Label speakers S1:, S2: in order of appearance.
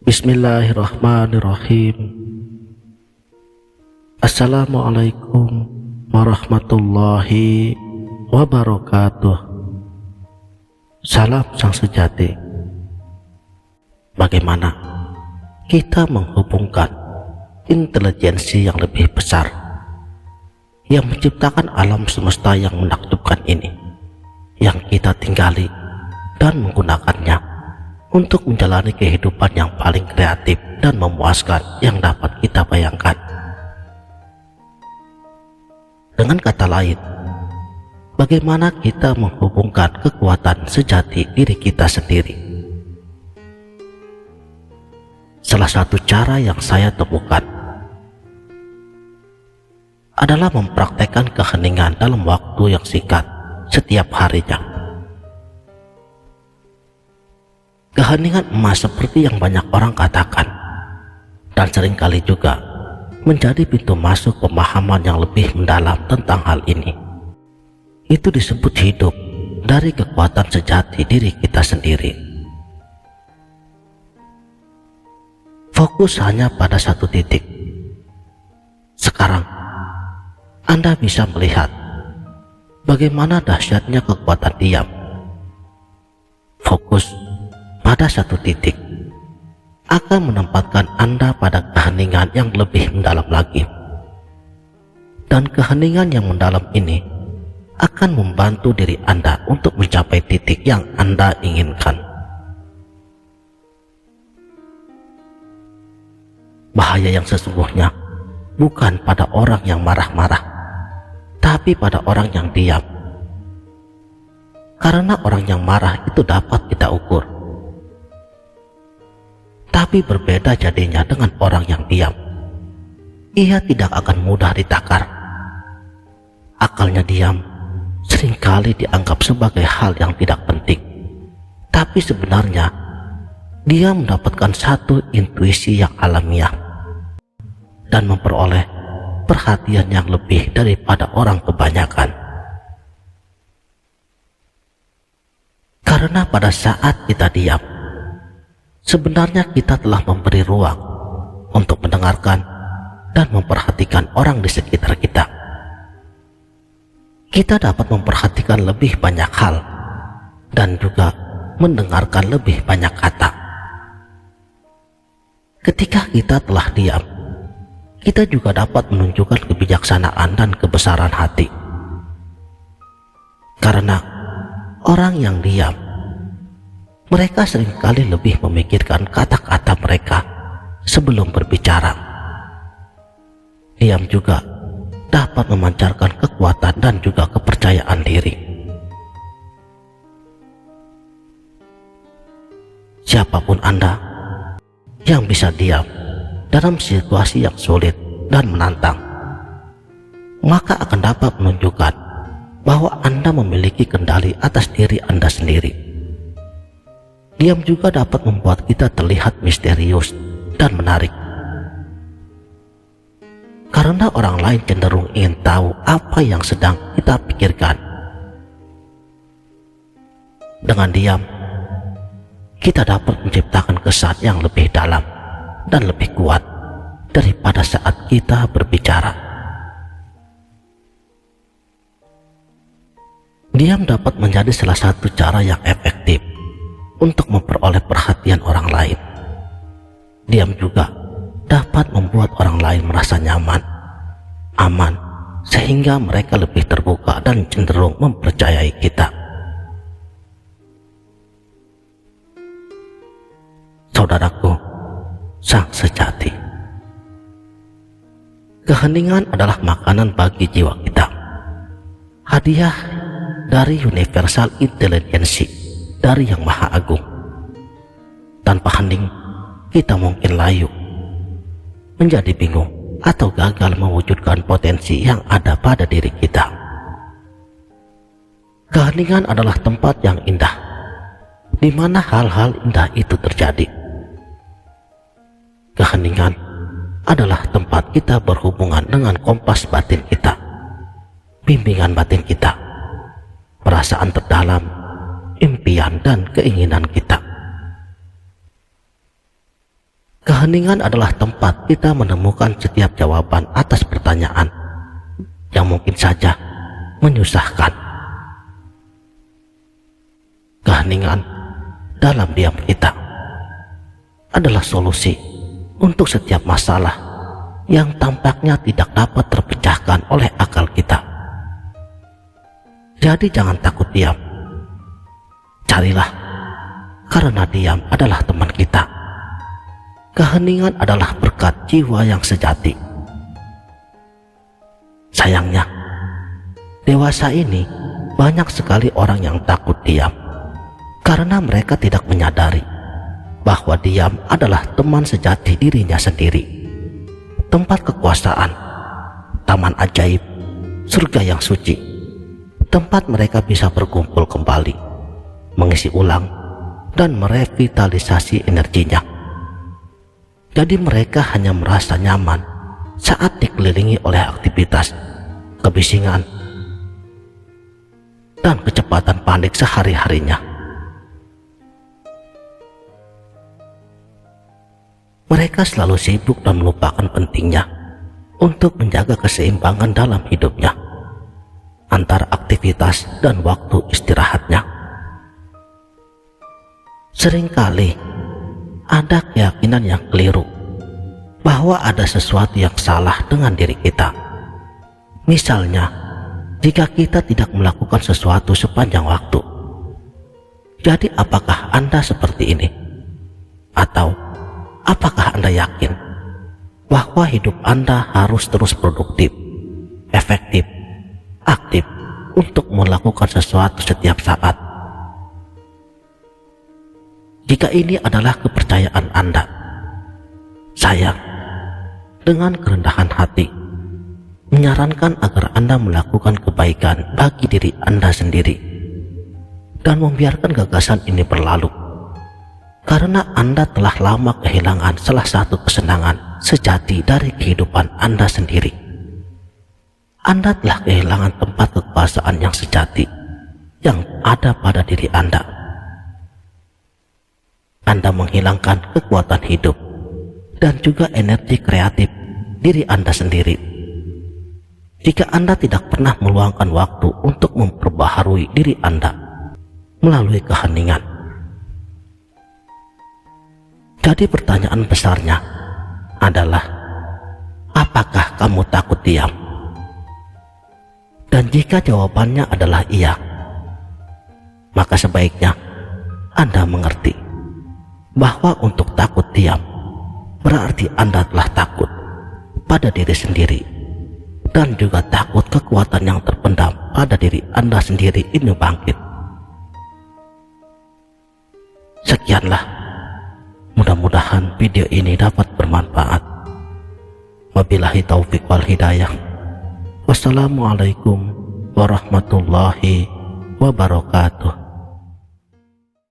S1: Bismillahirrahmanirrahim. Assalamualaikum warahmatullahi wabarakatuh. Salam sang sejati. Bagaimana kita menghubungkan intelijensi yang lebih besar yang menciptakan alam semesta yang menakjubkan ini, yang kita tinggali dan menggunakannya untuk menjalani kehidupan yang paling kreatif dan memuaskan yang dapat kita bayangkan. Dengan kata lain, bagaimana kita menghubungkan kekuatan sejati diri kita sendiri? Salah satu cara yang saya temukan adalah mempraktekkan keheningan dalam waktu yang singkat setiap harinya. Keheningan emas seperti yang banyak orang katakan, dan seringkali juga menjadi pintu masuk pemahaman yang lebih mendalam tentang hal ini. Itu disebut hidup dari kekuatan sejati diri kita sendiri. Fokus hanya pada satu titik. Sekarang Anda bisa melihat bagaimana dahsyatnya kekuatan diam. Fokus pada satu titik akan menempatkan Anda pada keheningan yang lebih mendalam lagi, dan keheningan yang mendalam ini akan membantu diri Anda untuk mencapai titik yang Anda inginkan. Bahaya yang sesungguhnya bukan pada orang yang marah-marah, tapi pada orang yang diam. Karena orang yang marah itu dapat kita ukur, tapi berbeda jadinya dengan orang yang diam. Ia tidak akan mudah ditakar. Akalnya diam seringkali dianggap sebagai hal yang tidak penting, tapi sebenarnya dia mendapatkan satu intuisi yang alamiah dan memperoleh perhatian yang lebih daripada orang kebanyakan. Karena pada saat kita diam, sebenarnya kita telah memberi ruang untuk mendengarkan dan memperhatikan orang di sekitar kita. Kita dapat memperhatikan lebih banyak hal dan juga mendengarkan lebih banyak kata. Ketika kita telah diam, kita juga dapat menunjukkan kebijaksanaan dan kebesaran hati. Karena orang yang diam, mereka seringkali lebih memikirkan kata-kata mereka sebelum berbicara. Diam juga dapat memancarkan kekuatan dan juga kepercayaan diri. Siapapun Anda yang bisa diam dalam situasi yang sulit dan menantang, maka akan dapat menunjukkan bahwa Anda memiliki kendali atas diri Anda sendiri. Diam juga dapat membuat kita terlihat misterius dan menarik, karena orang lain cenderung ingin tahu apa yang sedang kita pikirkan. Dengan diam, kita dapat menciptakan kesan yang lebih dalam dan lebih kuat daripada saat kita berbicara. Diam dapat menjadi salah satu cara yang efektif untuk memperoleh perhatian orang lain. Diam juga dapat membuat orang lain merasa nyaman, aman, sehingga mereka lebih terbuka dan cenderung mempercayai kita. Saudaraku, sang sejati, keheningan adalah makanan bagi jiwa kita, hadiah dari universal intelligensi dari Yang Maha Agung. Tanpa hening, kita mungkin layu, menjadi bingung, atau gagal mewujudkan potensi yang ada pada diri kita. Keheningan adalah tempat yang indah, di mana hal-hal indah itu terjadi. Keheningan adalah tempat kita berhubungan dengan kompas batin kita, bimbingan batin kita, perasaan terdalam, impian dan keinginan kita. Keheningan adalah tempat kita menemukan setiap jawaban atas pertanyaan yang mungkin saja menyusahkan. Keheningan dalam diam kita adalah solusi untuk setiap masalah yang tampaknya tidak dapat terpecahkan oleh akal kita. Jadi jangan takut diam. Carilah, karena diam adalah teman kita. Keheningan adalah berkat jiwa yang sejati. Sayangnya, dewasa ini banyak sekali orang yang takut diam karena mereka tidak menyadari bahwa diam adalah teman sejati dirinya sendiri, tempat kekuasaan, taman ajaib, surga yang suci, tempat mereka bisa berkumpul kembali, mengisi ulang dan merevitalisasi energinya. Jadi mereka hanya merasa nyaman saat dikelilingi oleh aktivitas, kebisingan, dan kecepatan panik sehari-harinya. Mereka selalu sibuk dan melupakan pentingnya untuk menjaga keseimbangan dalam hidupnya antara aktivitas dan waktu istirahatnya. Seringkali ada keyakinan yang keliru bahwa ada sesuatu yang salah dengan diri kita. Misalnya, jika kita tidak melakukan sesuatu sepanjang waktu. Jadi apakah Anda seperti ini? Atau apakah Anda yakin bahwa hidup Anda harus terus produktif, efektif, aktif untuk melakukan sesuatu setiap saat? Jika ini adalah kepercayaan Anda, saya dengan kerendahan hati menyarankan agar Anda melakukan kebaikan bagi diri Anda sendiri dan membiarkan gagasan ini berlalu, karena Anda telah lama kehilangan salah satu kesenangan sejati dari kehidupan Anda sendiri. Anda telah kehilangan tempat kekuasaan yang sejati yang ada pada diri Anda. Anda menghilangkan kekuatan hidup dan juga energi kreatif diri Anda sendiri jika Anda tidak pernah meluangkan waktu untuk memperbaharui diri Anda melalui keheningan. Jadi pertanyaan besarnya adalah, apakah kamu takut diam? Dan jika jawabannya adalah iya, maka sebaiknya Anda mengerti bahwa untuk takut diam berarti Anda telah takut pada diri sendiri dan juga takut kekuatan yang terpendam pada diri Anda sendiri ini bangkit. Sekianlah, mudah-mudahan video ini dapat bermanfaat. Wabillahi taufik wal hidayah. Wassalamualaikum warahmatullahi wabarakatuh.